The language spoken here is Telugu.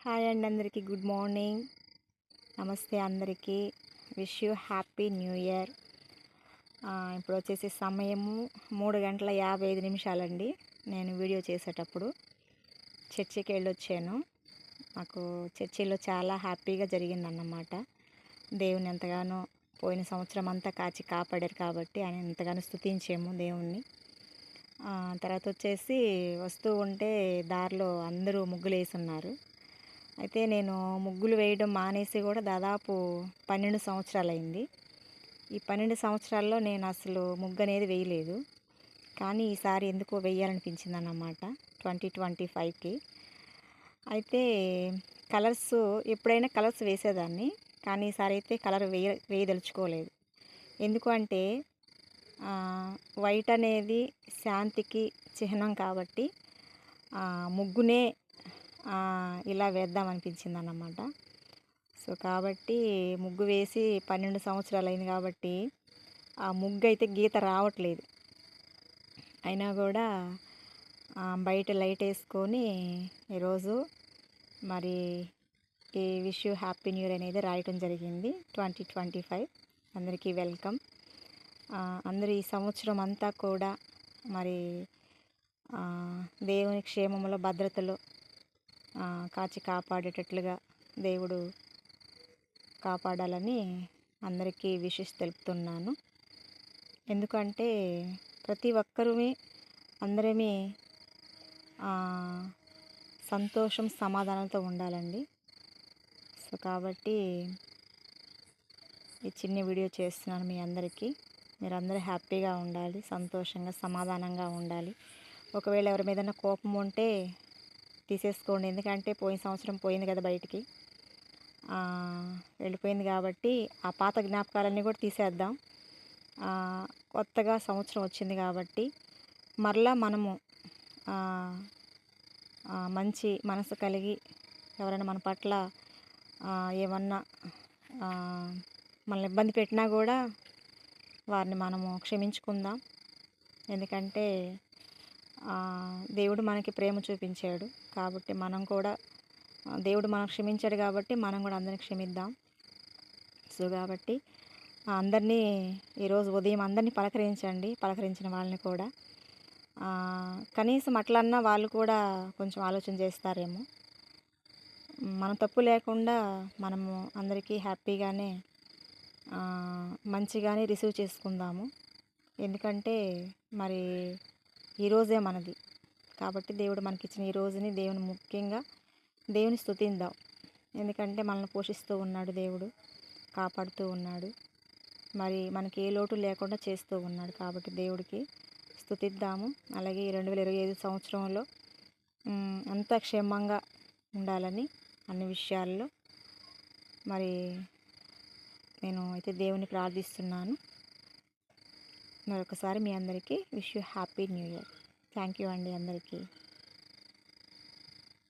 హాయ్ అండి, అందరికీ గుడ్ మార్నింగ్. నమస్తే అందరికీ. Wish you happy new year. ఇప్పుడు వచ్చేసి సమయము 3:55 నేను వీడియో చేసేటప్పుడు చర్చికి వెళ్ళొచ్చాను. నాకు చర్చిలో చాలా హ్యాపీగా జరిగిందన్నమాట. దేవుని ఎంతగానో పోయిన సంవత్సరం అంతా కాచి కాపాడారు కాబట్టి ఆయన ఎంతగానో స్తుతించాము దేవుణ్ణి. తర్వాత వచ్చేసి వస్తూ ఉంటే దారిలో అందరూ ముగ్గులు వేసున్నారు. అయితే నేను ముగ్గులు వేయడం మానేసి కూడా దాదాపు 12 సంవత్సరాలైంది. ఈ 12 సంవత్సరాల్లో నేను అసలు ముగ్గు అనేది వేయలేదు. కానీ ఈసారి ఎందుకో వేయాలనిపించింది అన్నమాట 2025కి. అయితే కలర్స్ ఎప్పుడైనా కలర్స్ వేసేదాన్ని, కానీ ఈసారి అయితే కలర్ వేయదలుచుకోలేదు. ఎందుకు అంటే వైట్ అనేది శాంతికి చిహ్నం కాబట్టి ముగ్గునే ఇలా వేద్దామనిపించింది అన్నమాట. సో కాబట్టి ముగ్గు వేసి 12 సంవత్సరాలు అయింది కాబట్టి ఆ ముగ్గు అయితే గీత రావట్లేదు. అయినా కూడా బయట లైట్ వేసుకొని ఈరోజు మరి ఈ wish you happy new year అనేది రాయటం జరిగింది. 2025 అందరికీ వెల్కమ్. అందరూ ఈ సంవత్సరం అంతా కూడా మరి దేవుని క్షేమంలో భద్రతలో కాచి కాపాడేటట్లుగా దేవుడు కాపాడాలని అందరికీ విషెస్ తెలుపుతున్నాను. ఎందుకంటే ప్రతి ఒక్కరూ అందరమీ సంతోషం సమాధానంతో ఉండాలండి. సో కాబట్టి ఈ చిన్న వీడియో చేస్తున్నాను మీ అందరికీ. మీరందరూ హ్యాపీగా ఉండాలి, సంతోషంగా సమాధానంగా ఉండాలి. ఒకవేళ ఎవరి మీదన్నా కోపం ఉంటే తీసేసుకోండి. ఎందుకంటే పోయిన సంవత్సరం పోయింది కదా, బయటికి వెళ్ళిపోయింది కాబట్టి ఆ పాత జ్ఞాపకాలన్నీ కూడా తీసేద్దాం. కొత్తగా సంవత్సరం వచ్చింది కాబట్టి మరలా మనము మంచి మనసు కలిగి ఎవరైనా మన పట్ల ఏమన్నా మనల్ని ఇబ్బంది పెట్టినా కూడా వారిని మనము క్షమించుకుందాం. ఎందుకంటే దేవుడు మనకి ప్రేమ చూపించాడు కాబట్టి మనం కూడా దేవుడు మనం క్షమించాడు కాబట్టి మనం కూడా అందరిని క్షమిద్దాం. సో కాబట్టి అందరినీ ఈరోజు ఉదయం అందరినీ పలకరించండి. పలకరించిన వాళ్ళని కూడా కనీసం అట్లన్నా వాళ్ళు కూడా కొంచెం ఆలోచన చేస్తారేమో. మనం తప్పు లేకుండా మనము అందరికీ హ్యాపీగానే మంచిగానే రిసీవ్ చేసుకుందాము. ఎందుకంటే మరి ఈరోజే మనది కాబట్టి దేవుడు మనకిచ్చిన ఈ రోజుని ముఖ్యంగా దేవుని స్తుతిద్దాం. ఎందుకంటే మనల్ని పోషిస్తూ ఉన్నాడు దేవుడు, కాపాడుతూ ఉన్నాడు, మరి మనకి ఏ లోటు లేకుండా చేస్తూ ఉన్నాడు. కాబట్టి దేవుడికి స్తుతిద్దాము. అలాగే ఈ 2025 సంవత్సరంలో అంతా క్షేమంగా ఉండాలని అన్ని విషయాల్లో మరి నేను అయితే దేవుని ప్రార్థిస్తున్నాను. మరొకసారి మీ అందరికీ wish you happy new year. Thank you అండి అందరికీ.